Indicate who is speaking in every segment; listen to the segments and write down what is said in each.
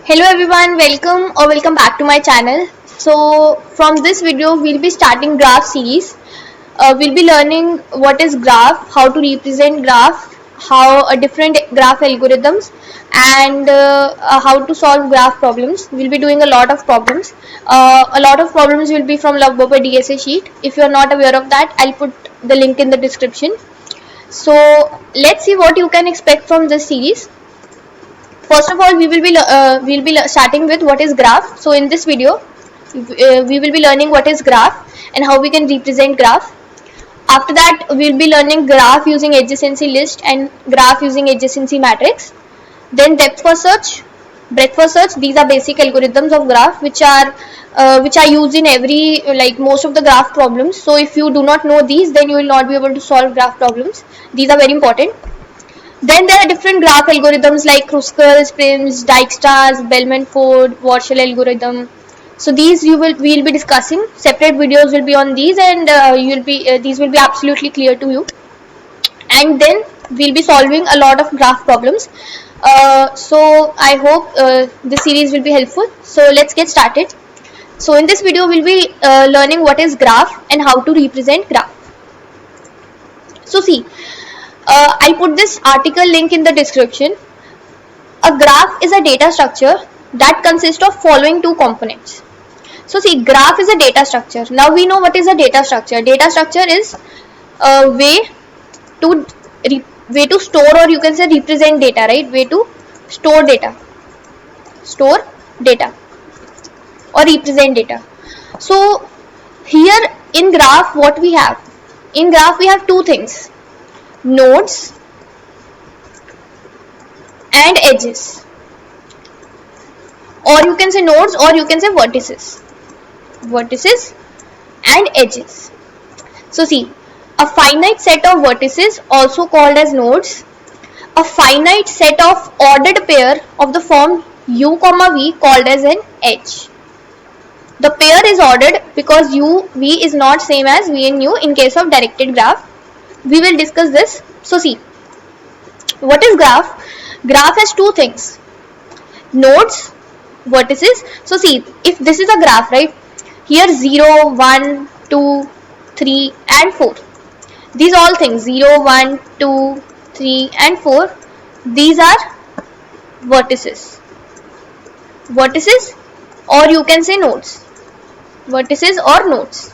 Speaker 1: Hello everyone, welcome back to my channel. So from this video we'll be starting graph series. We'll be learning what is graph, how to represent graph, how different graph algorithms, and how to solve graph problems. We'll be doing a lot of problems. A lot of problems will be from Loveboper DSA sheet. If you are not aware of that, I'll put the link in the description. So let's see what you can expect from this series. First of all, we'll be starting with what is graph. So in this video, we will be learning what is graph and how we can represent graph. After that, we'll be learning graph using adjacency list and graph using adjacency matrix. Then depth first search, breadth first search. These are basic algorithms of graph which are used in every most of the graph problems. So if you do not know these, then you will not be able to solve graph problems. These are very important. Then there are different graph algorithms like Kruskal, Prim's, Dijkstra's, Bellman-Ford, Warshall algorithm. So these we'll be discussing. Separate videos will be on these, and these will be absolutely clear to you. And then we'll be solving a lot of graph problems. So I hope this series will be helpful. So let's get started. So in this video we'll be learning what is graph and how to represent graph. So see. I put this article link in the description. A graph is a data structure that consists of following two components. So see, graph is a data structure. Now we know what is a data structure. Data structure is a way to store, or you can say represent data, right? Way to store data or represent data. So here in graph, what we have? In graph we have two things: nodes and edges, or you can say nodes, or you can say vertices and edges. So see, a finite set of vertices, also called as nodes, a finite set of ordered pair of the form u comma v, called as an edge. The pair is ordered because u v is not same as v and u in case of directed graph. We will discuss this. So see, what is graph? Graph has two things: nodes, vertices. So see, if this is a graph, right? Here 0, 1, 2, 3 and 4. These all things 0, 1, 2, 3 and 4. These are vertices. Vertices, or you can say nodes. Vertices or nodes.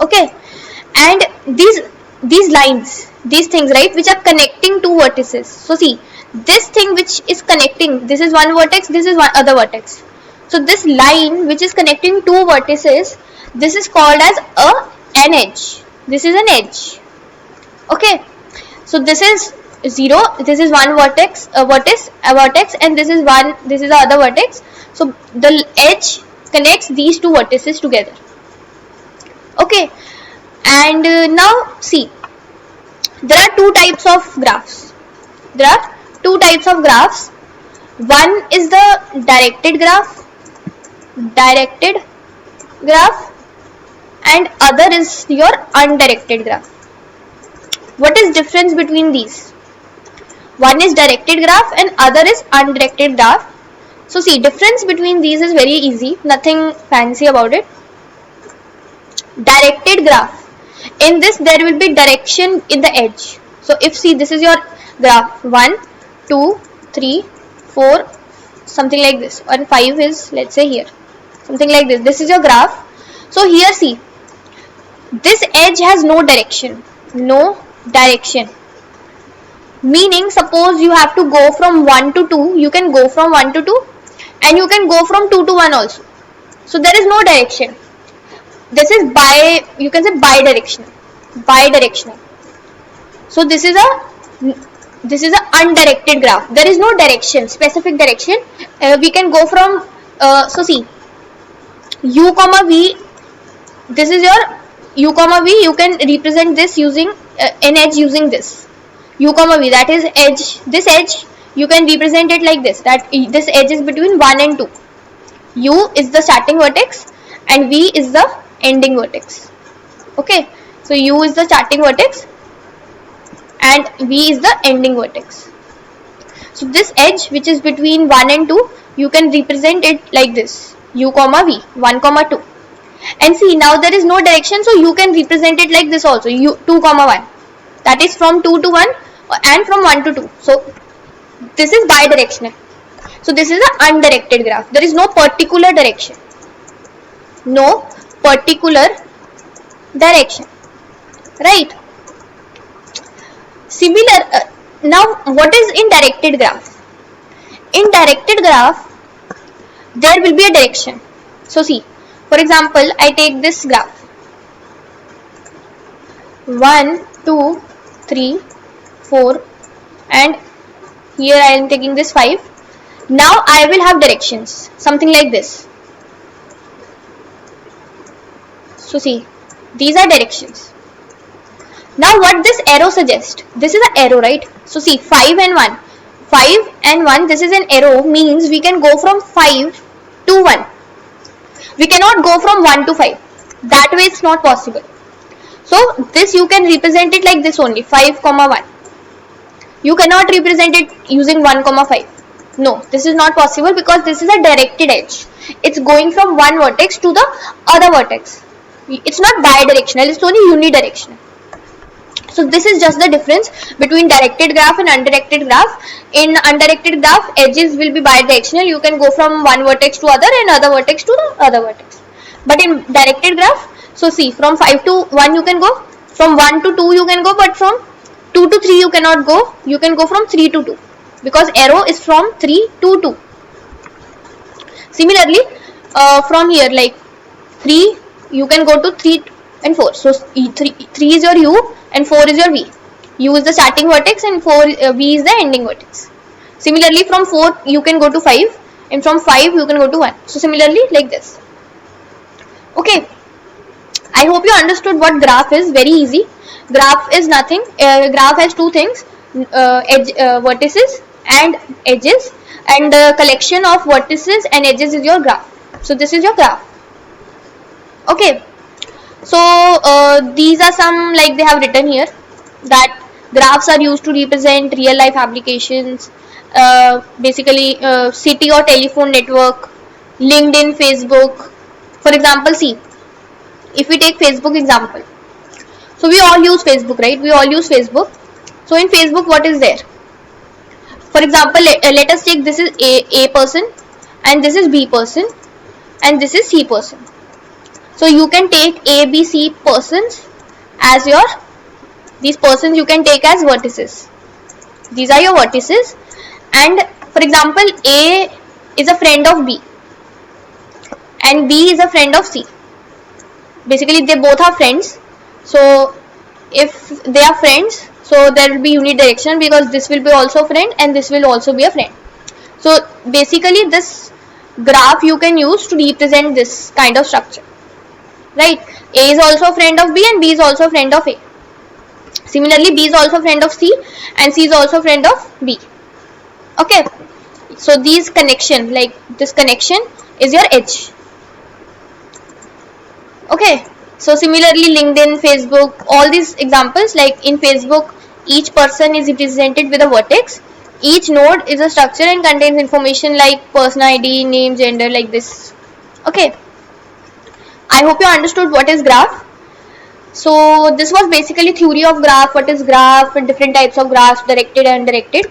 Speaker 1: Okay. And these lines, these things, right, which are connecting two vertices. So see, this thing which is connecting, this is one vertex, this is one other vertex. So this line which is connecting two vertices, this is called as an edge. This is an edge. Okay. So this is 0, this is one vertex, a vertex, and this is the other vertex. So the edge connects these two vertices together. Okay. And now see, there are two types of graphs. One is the directed graph, and other is your undirected graph. What is difference between these? One is directed graph and other is undirected graph. So see, difference between these is very easy, nothing fancy about it. Directed graph, in this there will be direction in the edge. So if see, this is your graph 1, 2, 3, 4, something like this, and 5 is, let's say, here, something like this. This is your graph. So here see, this edge has no direction. Meaning, suppose you have to go from 1 to 2, you can go from 1 to 2 and you can go from 2 to 1 also. So there is no direction. This is bidirectional. So this is a undirected graph. There is no direction, specific direction. We can go from so see, u comma v. This is your u comma v. You can represent this using an edge using this u comma v. That is edge. This edge you can represent it like this. That this edge is between 1 and 2. U is the starting vertex and v is the ending vertex. Okay, so u is the starting vertex and v is the ending vertex. So this edge which is between 1 and 2, you can represent it like this, u comma v, 1 comma 2. And see, now there is no direction, so you can represent it like this also, u 2 comma 1, that is from 2 to 1 and from 1 to 2. So this is bidirectional. So this is an undirected graph. There is no particular direction, no particular direction, right? Similar. Now what is in directed graph? In directed graph there will be a direction. So see, for example, I take this graph 1 2 3 4 and here I am taking this 5. Now I will have directions, something like this. So see, these are directions. Now what this arrow suggests? This is an arrow, right? So see, 5 and 1. 5 and 1, this is an arrow, means we can go from 5 to 1. We cannot go from 1 to 5. That way it's not possible. So this you can represent it like this only, 5 comma 1. You cannot represent it using 1 comma 5. No, this is not possible because this is a directed edge. It's going from one vertex to the other vertex. It's not bidirectional, it's only unidirectional. So this is just the difference between directed graph and undirected graph. In undirected graph, edges will be bidirectional. You can go from one vertex to other and other vertex to the other vertex. But in directed graph, so see, from 5 to 1 you can go, from 1 to 2 you can go, but from 2 to 3 you cannot go. You can go from 3 to 2 because arrow is from 3 to 2. Similarly, from here, like 3, you can go to 3 and 4. So 3 is your u and 4 is your v. U is the starting vertex and v is the ending vertex. Similarly, from 4 you can go to 5 and from 5 you can go to 1. So similarly, like this. Okay, I hope you understood what graph is. Very easy. Graph is nothing. Graph has two things, vertices and edges, and the collection of vertices and edges is your graph. So this is your graph. Okay, so these are some, like they have written here that graphs are used to represent real life applications, basically city or telephone network, LinkedIn, Facebook. For example, see, if we take Facebook example, so we all use Facebook, right? We all use Facebook. So in Facebook, what is there? For example, let us take, this is A person and this is B person and this is C person. So you can take A, B, C persons as your, these persons you can take as vertices. These are your vertices. And for example, A is a friend of B and B is a friend of C. Basically they both are friends. So if they are friends, so there will be unidirectional because this will be also a friend and this will also be a friend. So basically this graph you can use to represent this kind of structure, right? A is also a friend of B and B is also a friend of A. Similarly, B is also a friend of C and C is also a friend of B. Okay, so these connection, like this connection is your edge. Okay, so similarly LinkedIn, Facebook, all these examples, like in Facebook each person is represented with a vertex. Each node is a structure and contains information like person ID, name, gender, like this. Okay, I hope you understood what is graph. So this was basically theory of graph, what is graph and different types of graphs, directed and undirected.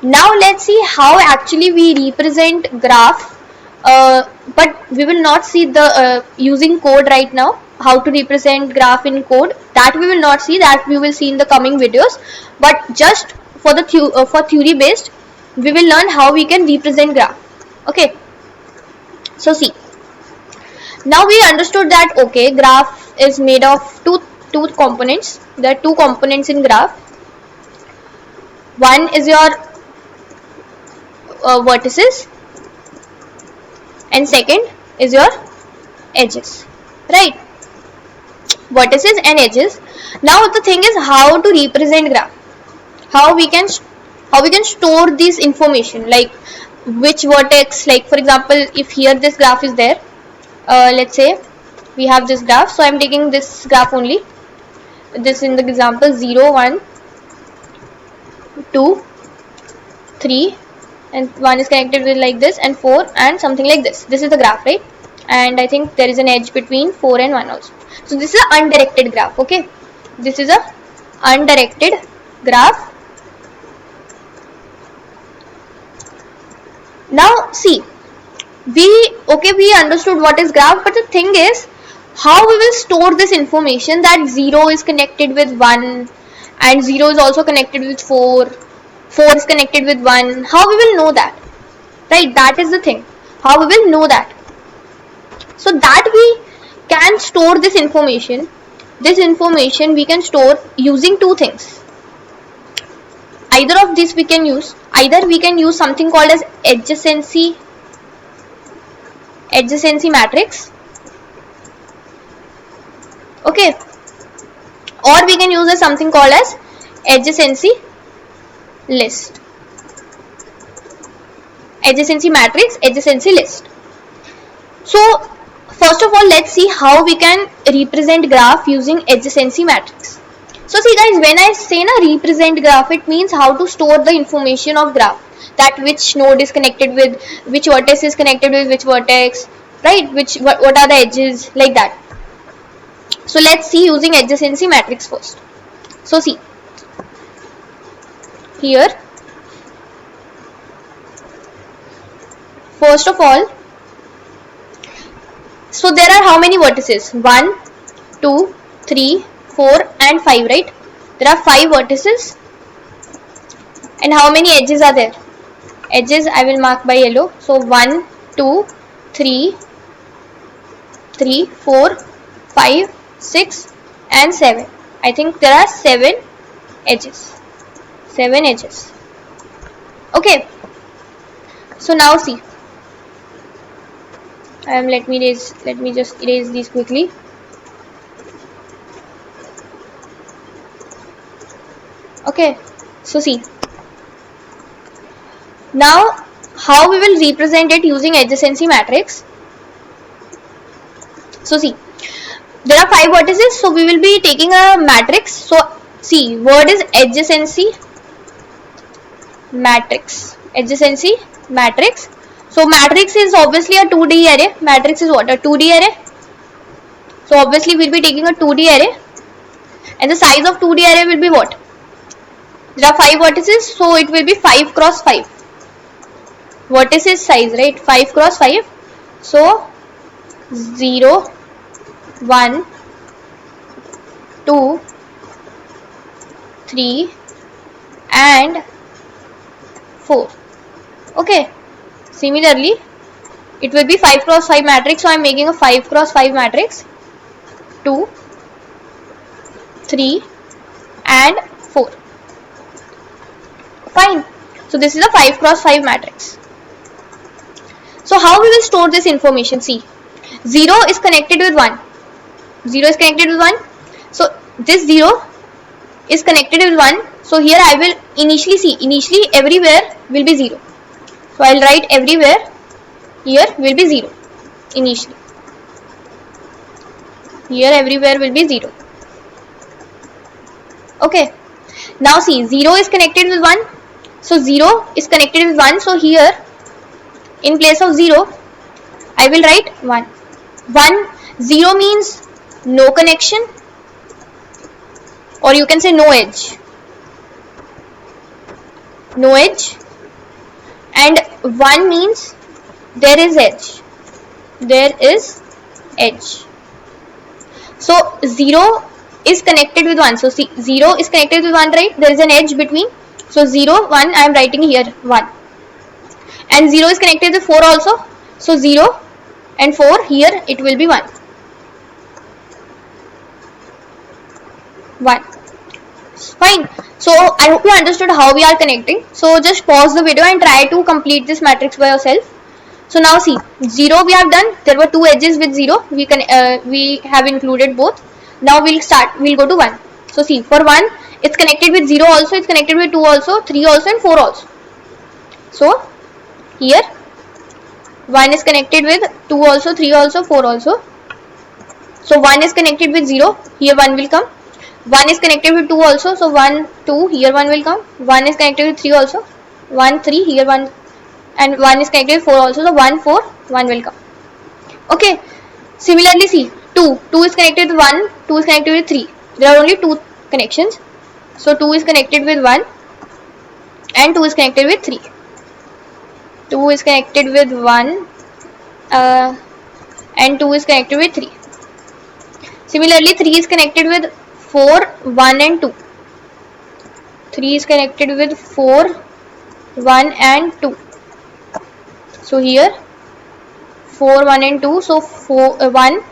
Speaker 1: Now let's see how actually we represent graph, but we will not see the using code right now, how to represent graph in code. That we will not see, that we will see in the coming videos. But just for the for theory based, we will learn how we can represent graph. Okay, so see, now we understood that okay, graph is made of two components. There are two components in graph. One is your vertices and second is your edges, right? Vertices and edges. Now the thing is how to represent graph, how we can store this information, like which vertex, like for example if here this graph is there, let's say we have this graph, so I am taking this graph only, this in the example 0 1 2 3, and 1 is connected with like this, and 4, and something like this. This is the graph, right? And I think there is an edge between 4 and 1 also. So this is an undirected graph. Okay, this is a undirected graph. Now see, we understood what is graph, but the thing is, how we will store this information that 0 is connected with 1 and 0 is also connected with 4, 4 is connected with 1. How we will know that, right? That is the thing, how we will know that. So that we can store this information we can store using two things. Either of these we can use. Either we can use something called as adjacency matrix, okay, or we can use something called as adjacency list. Adjacency matrix, adjacency list. So first of all, let's see how we can represent graph using adjacency matrix. So see guys, when I say represent graph, it means how to store the information of graph, that which node is connected with which vertex is connected with which vertex, right? What are the edges, like that. So let's see using adjacency matrix first. So see here, first of all, so there are how many vertices? 1, 2, 3, 4 and 5, right? There are 5 vertices. And how many edges are there? Edges I will mark by yellow. So 1, 2, 3, 4, 5, 6 and 7. I think there are 7 edges. 7 edges. Okay. So now see. Let me just erase these quickly. Okay, so see, now how we will represent it using adjacency matrix. So see, there are 5 vertices, so we will be taking a matrix. So see, word is adjacency matrix. Adjacency matrix. So matrix is obviously a 2D array. Matrix is what? A 2D array. So obviously we'll be taking a 2D array, and the size of 2D array will be what? There are 5 vertices, so it will be 5 cross 5. Vertices size, right? 5 cross 5. So 0, 1, 2, 3 and 4. Okay. Similarly, it will be 5 cross 5 matrix. So I am making a 5 cross 5 matrix. 2, 3 and 4. Fine. So this is a 5 cross 5 matrix. So how we will store this information? See, 0 is connected with 1. 0 is connected with 1. So this 0 is connected with 1. So here I will initially everywhere will be 0. So I will write everywhere here will be 0 initially. Here everywhere will be 0. Okay. Now see, 0 is connected with 1. So 0 is connected with 1. So here in place of 0 I will write 1. 0 means no connection, or you can say no edge. No edge. And 1 means there is edge. There is edge. So 0 is connected with 1. So see, 0 is connected with 1, right? There is an edge between. So 0, 1, I am writing here 1. And 0 is connected with 4 also. So 0 and 4, here it will be 1. 1. Fine. So I hope you understood how we are connecting. So just pause the video and try to complete this matrix by yourself. So now see, 0 we have done. There were 2 edges with 0. We have included both. Now we'll go to 1. So see, for 1 it's connected with 0 also, it's connected with 2 also, 3 also and 4 also. So here 1 is connected with 2 also, 3 also, 4 also. So 1 is connected with 0, here 1 will come. 1 is connected with 2 also, so 1, 2, here 1 will come. 1 is connected with 3 also. 1 3, here 1, and 1 is connected with 4 also, so 1 4, 1 will come. Okay, similarly see 2 is connected with 1, 2 is connected with 3. There are only 2 connections, so 2 is connected with 1 and 2 is connected with 3. 2 is connected with 1 and 2 is connected with 3. Similarly 3 is connected with 4, 1 and 2. 3 is connected with 4, 1 and 2. So here 4, 1 and 2, so 1,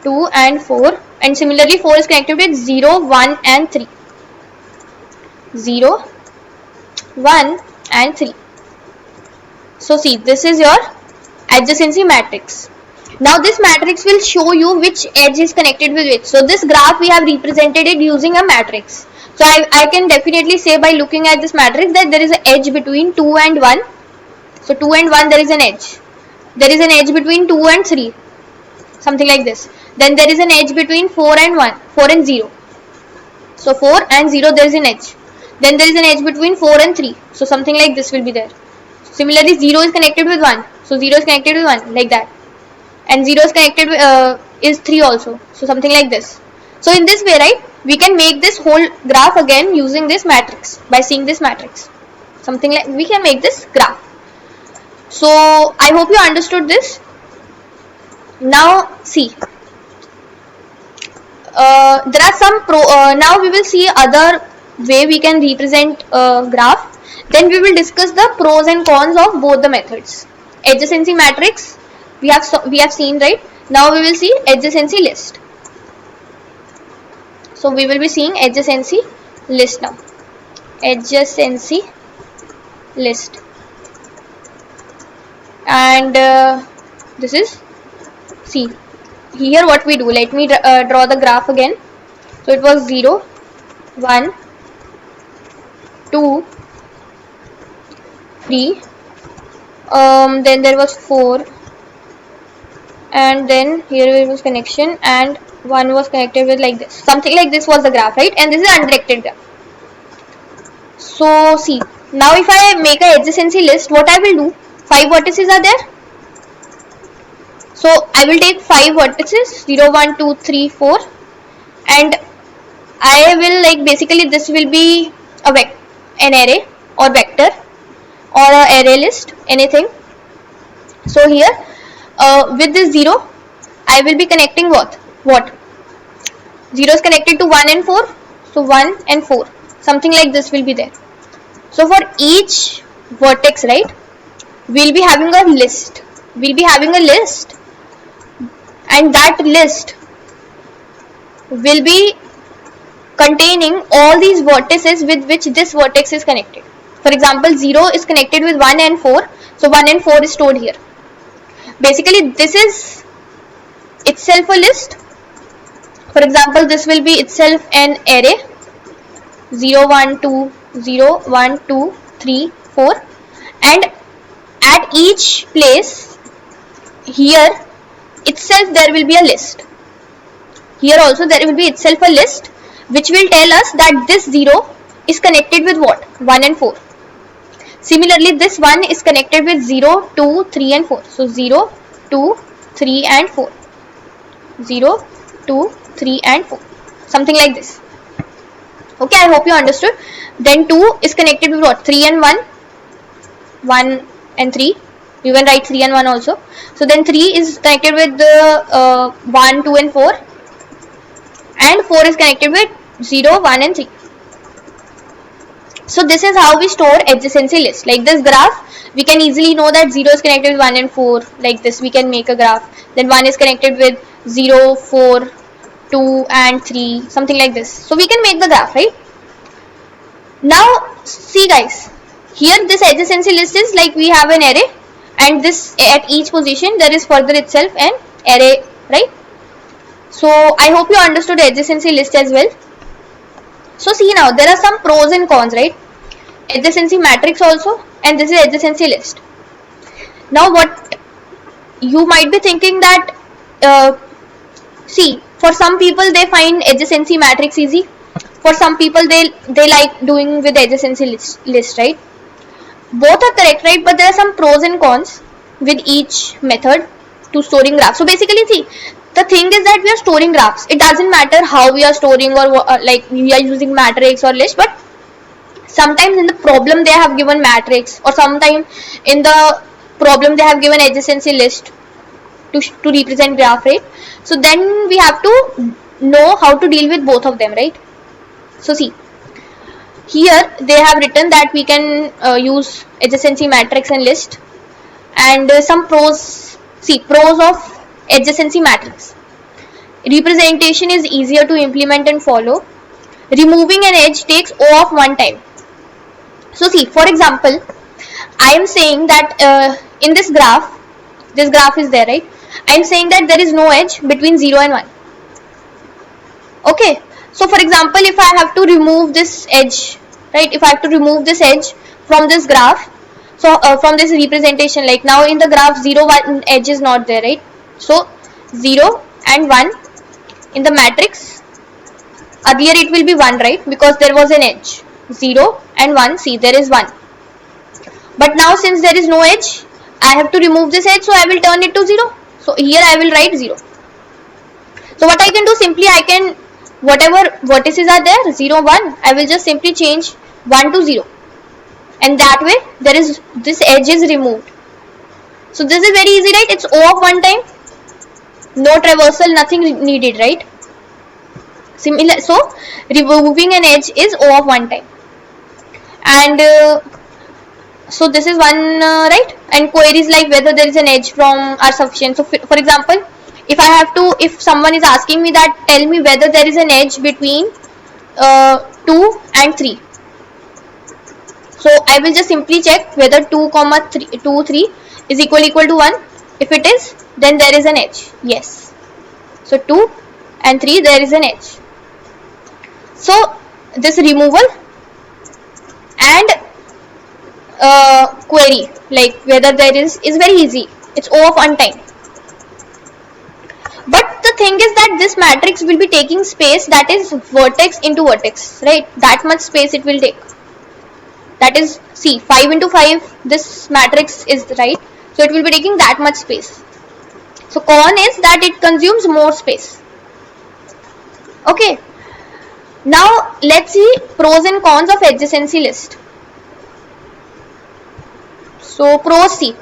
Speaker 1: 2 and 4, and similarly 4 is connected with 0, 1 and 3. 0, 1 and 3. So see, this is your adjacency matrix. Now this matrix will show you which edge is connected with which. So this graph we have represented it using a matrix. So I can definitely say by looking at this matrix that there is an edge between 2 and 1. So 2 and 1 there is an edge. There is an edge between 2 and 3. Something like this. Then there is an edge between 4 and 1. 4 and 0. So 4 and 0 there is an edge. Then there is an edge between 4 and 3. So something like this will be there. Similarly 0 is connected with 1. So 0 is connected with 1 like that. And 0 is connected with, is 3 also. So something like this. So in this way, right, we can make this whole graph again using this matrix. By seeing this matrix. Something like, we can make this graph. So I hope you understood this. Now see. There are some now we will see other way we can represent graph. Then we will discuss the pros and cons of both the methods. Adjacency matrix we have seen, right? Now we will see adjacency list. So we will be seeing adjacency list now. Adjacency list. And this is, see here what we do. Let me draw the graph again. So it was 0, 1, 2, 3, then there was 4, and then here it was connection, and 1 was connected with like this. Something like this was the graph, right? And this is undirected graph. So see, now if I make a adjacency list, what I will do, 5 vertices are there. So I will take 5 vertices, 0, 1, 2, 3, 4, and I will, like, basically this will be an array or vector or a array list, anything. So here with this 0 I will be connecting what 0 is connected to 1 and 4, so 1 and 4, something like this will be there. So for each vertex, right, we'll be having a list. And that list will be containing all these vertices with which this vertex is connected. For example, 0 is connected with 1 and 4, so 1 and 4 is stored here. Basically this is itself a list. For example, this will be itself an array, 0, 1, 2, 0, 1, 2, 3, 4, and at each place here itself there will be a list. Here also there will be itself a list which will tell us that this 0 is connected with what? 1 and 4. Similarly, this 1 is connected with 0, 2, 3 and 4. So 0, 2, 3 and 4. 0, 2, 3 and 4. Something like this. Okay, I hope you understood. Then 2 is connected with what? 3 and 1. 1 and 3. You can write 3 and 1 also. So then 3 is connected with the 1, 2 and 4. And 4 is connected with 0, 1 and 3. So this is how we store adjacency list. Like this graph, we can easily know that 0 is connected with 1 and 4. Like this, we can make a graph. Then 1 is connected with 0, 4, 2 and 3. Something like this. So we can make the graph, right? Now see guys, here this adjacency list is like we have an array, and this at each position there is further itself an array, right? So I hope you understood adjacency list as well. So see, now there are some pros and cons, right? Adjacency matrix also, and this is adjacency list. Now what you might be thinking that see, for some people they find adjacency matrix easy. For some people they like doing with adjacency list, right? Both are correct, right? But there are some pros and cons with each method to storing graphs. So basically, see, the thing is that we are storing graphs. It doesn't matter how we are storing, or like we are using matrix or list, but sometimes in the problem they have given matrix, or sometimes in the problem they have given adjacency list to represent graph, right? So then we have to know how to deal with both of them, right? So see, here they have written that we can use adjacency matrix and list. And some pros. See, pros of adjacency matrix: representation is easier to implement and follow. Removing an edge takes O of one time. So see, for example, I am saying that in this graph is there, right? I am saying that there is no edge between 0 and 1. Okay, so for example, if I have to remove this edge, right? If I have to remove this edge from this graph, so from this representation, like now in the graph 0, 1 edge is not there, right? So 0 and 1 in the matrix, earlier it will be 1, right? Because there was an edge. 0 and 1, see, there is 1. But now since there is no edge, I have to remove this edge, so I will turn it to 0. So here I will write 0. So what I can do, simply I can, whatever vertices are there, 0, 1, I will just simply change 1 to 0. And that way there is, this edge is removed. So this is very easy, right? It's O of one time. No traversal, nothing needed, right? Similar, so removing an edge is O of one time. And so this is one, right? And queries like whether there is an edge from are sufficient. So for example, if someone is asking me that, tell me whether there is an edge between 2 and 3. So I will just simply check whether 2, 3 is equal to 1. If it is, then there is an edge. Yes. So 2 and 3, there is an edge. So this removal and query like whether there is very easy. It's O of one time. But the thing is that this matrix will be taking space, that is vertex into vertex, right? That much space it will take. That is, see, 5 into 5, this matrix is, right? So it will be taking that much space. So con is that it consumes more space. Okay. Now let's see pros and cons of adjacency list. So pros, see,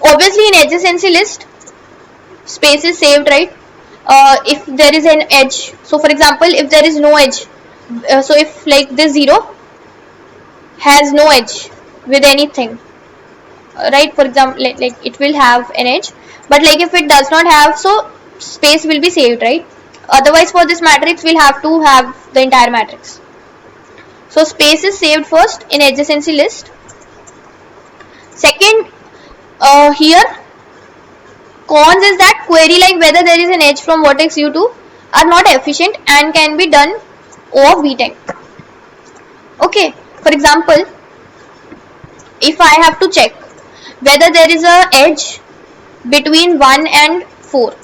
Speaker 1: obviously in adjacency list, space is saved, right? If there is an edge, so for example, if there is no edge, so if like this 0 has no edge with anything, right? For example, like it will have an edge, but like if it does not have, so space will be saved, right? Otherwise for this matrix we'll have to have the entire matrix. So space is saved first in adjacency list. Second, here cons is that query like whether there is an edge from vertex U2 are not efficient and can be done O of V time. Okay, for example, if I have to check whether there is a edge between 1 and 4,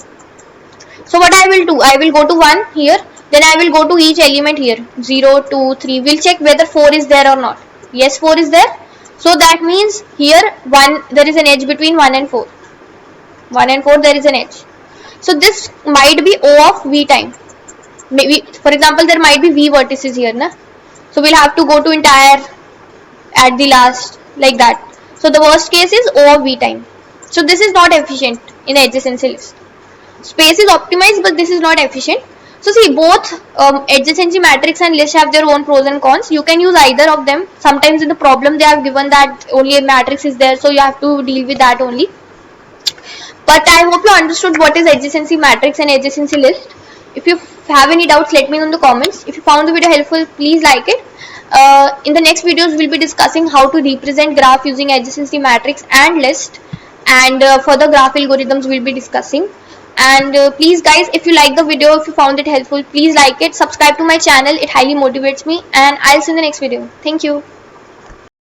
Speaker 1: so what I will do, I will go to 1 here, then I will go to each element here, 0, 2, 3, we'll check whether 4 is there or not. Yes, 4 is there. So that means here there is an edge between 1 and 4. 1 and 4 there is an edge. So this might be O of V time. Maybe, for example, there might be V vertices here, na? So we'll have to go to entire at the last, like that. So the worst case is O of V time. So this is not efficient in adjacency list. Space is optimized, but this is not efficient. So see, both adjacency matrix and list have their own pros and cons. You can use either of them. Sometimes in the problem they have given that only a matrix is there, so you have to deal with that only. But I hope you understood what is adjacency matrix and adjacency list. If you have any doubts, let me know in the comments. If you found the video helpful, please like it. In the next videos, we'll be discussing how to represent graph using adjacency matrix and list, and further graph algorithms we'll be discussing. And please guys, if you like the video, if you found it helpful, please like it, subscribe to my channel, it highly motivates me, and I'll see you in the next video. Thank you.